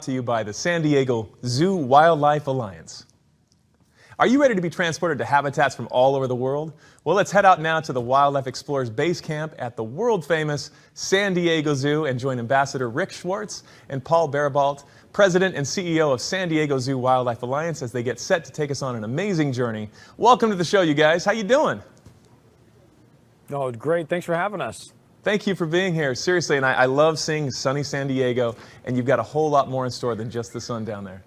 to you by the San Diego Zoo Wildlife Alliance. Are you ready to be transported to habitats from all over the world? Well, let's head out now to the Wildlife Explorers Base Camp at the world-famous San Diego Zoo and join Ambassador Rick Schwartz and Paul Baribault, President and CEO of San Diego Zoo Wildlife Alliance, as they get set to take us on an amazing journey. Welcome to the show, you guys. How you doing? Oh, great. Thanks for having us. Thank you for being here. Seriously, and I love seeing sunny San Diego, and you've got a whole lot more in store than just the sun down there.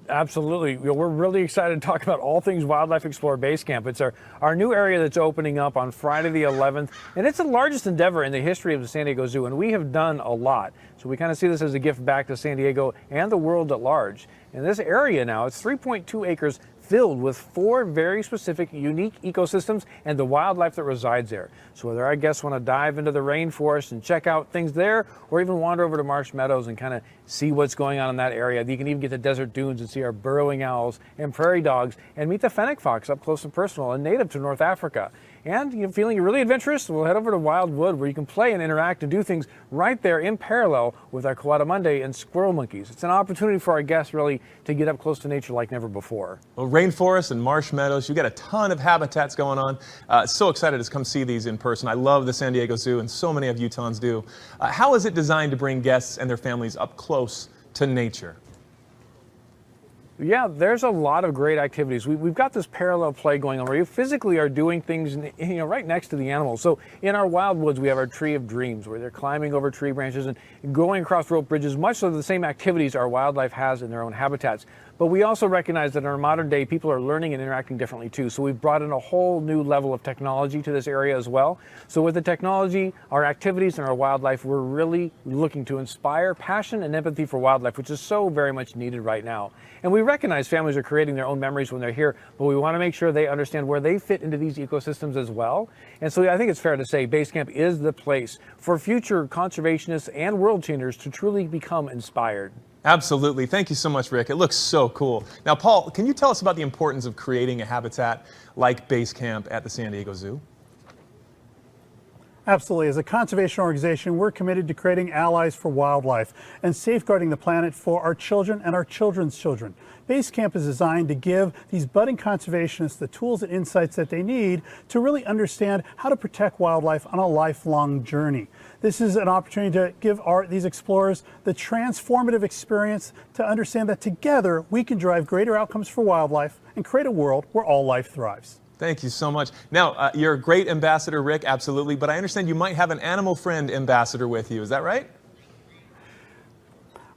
Absolutely. We're really excited to talk about all things Wildlife Explorer Base Camp. It's our new area that's opening up on Friday the 11th, and it's the largest endeavor in the history of the San Diego Zoo, and we have done a lot. So we kind of see this as a gift back to San Diego and the world at large. And this area now, it's 3.2 acres filled with 4 very specific, unique ecosystems and the wildlife that resides there. So whether our guests want to dive into the rainforest and check out things there, or even wander over to Marsh Meadows and kind of see what's going on in that area, you can even get to desert dunes and see our burrowing owls and prairie dogs and meet the fennec fox up close and personal and native to North Africa. And you're feeling really adventurous? We'll head over to Wildwood, where you can play and interact and do things right there in parallel with our Coatimundi and squirrel monkeys. It's an opportunity for our guests really to get up close to nature like never before. Well, rainforest and marsh meadows, you've got a ton of habitats going on. So excited to come see these in person. I love the San Diego Zoo, and so many of Utahns do. How is it designed to bring guests and their families up close to nature? Yeah, there's a lot of great activities. We've got this parallel play going on where you physically are doing things, right next to the animals. So in our wild woods, we have our Tree of Dreams, where they're climbing over tree branches and going across rope bridges, much so the same activities our wildlife has in their own habitats. But we also recognize that in our modern day, people are learning and interacting differently too. So we've brought in a whole new level of technology to this area as well. So with the technology, our activities, and our wildlife, we're really looking to inspire passion and empathy for wildlife, which is so very much needed right now. And we recognize families are creating their own memories when they're here, but we want to make sure they understand where they fit into these ecosystems as well. And so I think it's fair to say Base Camp is the place for future conservationists and world changers to truly become inspired. Absolutely. Thank you so much, Rick. It looks so cool. Now, Paul, can you tell us about the importance of creating a habitat like Base Camp at the San Diego Zoo? Absolutely. As a conservation organization, we're committed to creating allies for wildlife and safeguarding the planet for our children and our children's children. Base Camp is designed to give these budding conservationists the tools and insights that they need to really understand how to protect wildlife on a lifelong journey. This is an opportunity to give these explorers the transformative experience to understand that together we can drive greater outcomes for wildlife and create a world where all life thrives. Thank you so much. Now, you're a great ambassador, Rick, absolutely, but I understand you might have an animal friend ambassador with you. Is that right?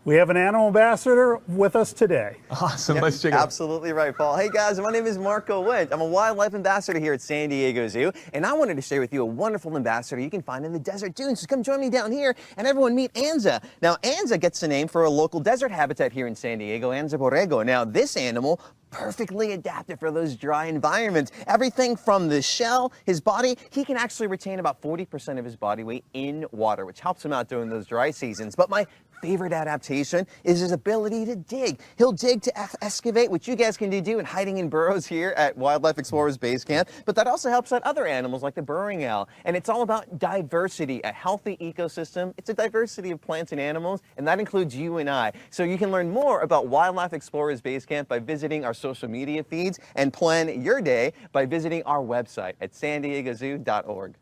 We have an animal ambassador with us today. Awesome. Yep, Let's check it out. Absolutely right, Paul. Hey guys, my name is Marco Witt. I'm a wildlife ambassador here at San Diego Zoo, and I wanted to share with you a wonderful ambassador you can find in the desert dunes. So come join me down here, and everyone meet Anza. Now, Anza gets the name for a local desert habitat here in San Diego, Anza borrego. Now, this animal perfectly adapted for those dry environments. Everything from the shell, his body, he can actually retain about 40% of his body weight in water, which helps him out during those dry seasons. But my favorite adaptation is his ability to dig. He'll dig to excavate, which you guys can do in hiding in burrows here at Wildlife Explorers Base Camp, but that also helps out other animals like the burrowing owl. And it's all about diversity, a healthy ecosystem. It's a diversity of plants and animals, and that includes you and I. So you can learn more about Wildlife Explorers Base Camp by visiting our social media feeds and plan your day by visiting our website at sandiegozoo.org.